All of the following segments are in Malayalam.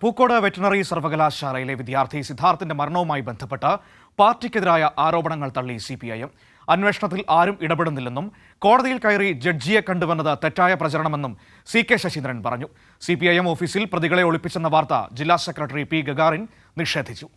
പൂക്കോട് വെറ്ററിനറി സർവകലാശാലയിലെ വിദ്യാർത്ഥി സിദ്ധാർത്ഥിന്റെ മരണവുമായി ബന്ധപ്പെട്ട് പാർട്ടിക്കെതിരായ ആരോപണങ്ങൾ തള്ളി CPIM. അന്വേഷണത്തിൽ ആരും ഇടപെടുന്നില്ലെന്നും കോടതിയിൽ കയറി ജഡ്ജിയെ കണ്ടുവന്നത് തെറ്റായ പ്രചരണമെന്നും CK ശശീന്ദ്രൻ പറഞ്ഞു. CPIM ഓഫീസിൽ പ്രതികളെ ഒളിപ്പിച്ചെന്ന വാർത്ത ജില്ലാ സെക്രട്ടറി P. ഗഗാറിൻ നിഷേധിച്ചു.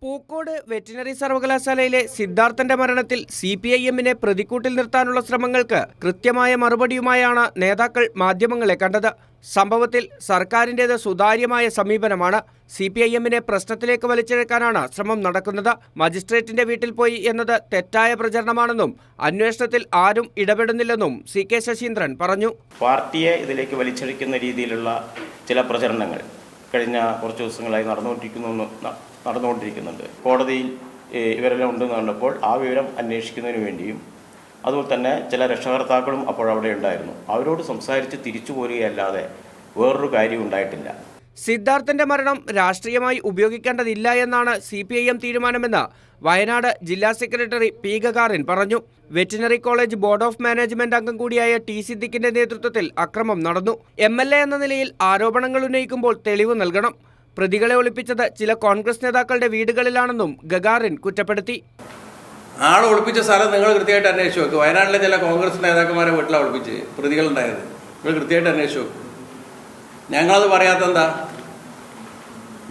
പൂക്കോട് വെറ്റിനറി സർവകലാശാലയിലെ സിദ്ധാർത്ഥന്റെ മരണത്തിൽ CPIMനെ പ്രതിക്കൂട്ടിൽ നിർത്താനുള്ള ശ്രമങ്ങൾക്ക് കൃത്യമായ മറുപടിയുമായാണ് നേതാക്കൾ മാധ്യമങ്ങളെ കണ്ടത്. സംഭവത്തിൽ സർക്കാരിൻ്റേത് സുതാര്യമായ സമീപനമാണ്. CPIMനെ പ്രശ്നത്തിലേക്ക് വലിച്ചിഴക്കാനാണ് ശ്രമം നടക്കുന്നത്. മജിസ്ട്രേറ്റിന്റെ വീട്ടിൽ പോയി എന്നത് തെറ്റായ പ്രചരണമാണെന്നും അന്വേഷണത്തിൽ ആരും ഇടപെടുന്നില്ലെന്നും CK ശശീന്ദ്രൻ പറഞ്ഞു. പാർട്ടിയെ ഇതിലേക്ക് വലിച്ചിഴക്കുന്ന രീതിയിലുള്ള ചില പ്രചരണങ്ങൾ കഴിഞ്ഞ കുറച്ച് ദിവസങ്ങളായി നടന്നുകൊണ്ടിരിക്കുന്നുണ്ട്. കോടതിയിൽ ഇവരെല്ലാം ഉണ്ടെന്ന് കണ്ടപ്പോൾ ആ വിവരം അന്വേഷിക്കുന്നതിന് വേണ്ടിയും അതുപോലെ തന്നെ ചില രക്ഷകർത്താക്കളും അപ്പോൾ അവിടെ ഉണ്ടായിരുന്നു. അവരോട് സംസാരിച്ച് തിരിച്ചു പോരുകയല്ലാതെ വേറൊരു കാര്യം ഉണ്ടായിട്ടില്ല. സിദ്ധാർത്ഥന്റെ മരണം രാഷ്ട്രീയമായി ഉപയോഗിക്കേണ്ടതില്ല എന്നാണ് CPIM തീരുമാനമെന്ന് വയനാട് ജില്ലാ സെക്രട്ടറി P. ഗഗാറിൻ പറഞ്ഞു. Veterinary college board of management അംഗം കൂടിയായ T. സിദ്ദിഖിന്റെ നേതൃത്വത്തിൽ അക്രമം നടന്നു. MLA എന്ന നിലയിൽ ആരോപണങ്ങൾ ഉന്നയിക്കുമ്പോൾ തെളിവ് നൽകണം. പ്രതികളെ ഒളിപ്പിച്ചത് ചില കോൺഗ്രസ് നേതാക്കളുടെ വീടുകളിലാണെന്നും ഗഗാറിൻ കുറ്റപ്പെടുത്തി. ആളെ ഒളിപ്പിച്ച സ്ഥലം നിങ്ങൾ കൃത്യമായിട്ട് അന്വേഷിച്ച് നോക്ക്. വയനാട്ടിലെ ചില കോൺഗ്രസ് നേതാക്കന്മാരെ വീട്ടിലാണ് ഒളിപ്പിച്ച് പ്രതികളുണ്ടായത്. നിങ്ങൾ കൃത്യമായിട്ട് അന്വേഷിച്ച് നോക്ക്. ഞങ്ങളത് പറയാത്തെന്താ?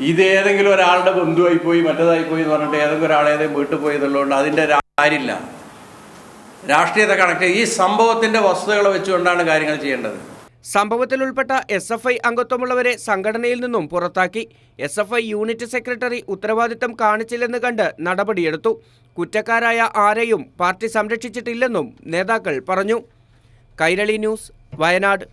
ഇതേതെങ്കിലും ഒരാളുടെ ബന്ധുവായി പോയി മറ്റേതായിപ്പോയി എന്ന് പറഞ്ഞിട്ട് ഏതെങ്കിലും ഒരാളേതെങ്കിലും വീട്ടിൽ പോയി എന്നുള്ളതുകൊണ്ട് അതിൻ്റെ കാര്യമില്ല. രാഷ്ട്രീയത്തെ കണക്ട് ഈ സംഭവത്തിൻ്റെ വസ്തുതകൾ വെച്ചുകൊണ്ടാണ് കാര്യങ്ങൾ ചെയ്യേണ്ടത്. സംഭവത്തിൽ ഉൾപ്പെട്ട SFI അംഗത്വമുള്ളവരെ സംഘടനയിൽ നിന്നും പുറത്താക്കി. SFI യൂണിറ്റ് സെക്രട്ടറി ഉത്തരവാദിത്തം കാണിച്ചില്ലെന്ന് കണ്ട് നടപടിയെടുത്തു. കുറ്റക്കാരായ ആരെയും പാർട്ടി സംരക്ഷിച്ചിട്ടില്ലെന്നും നേതാക്കൾ പറഞ്ഞു. കൈരളി ന്യൂസ്, വയനാട്.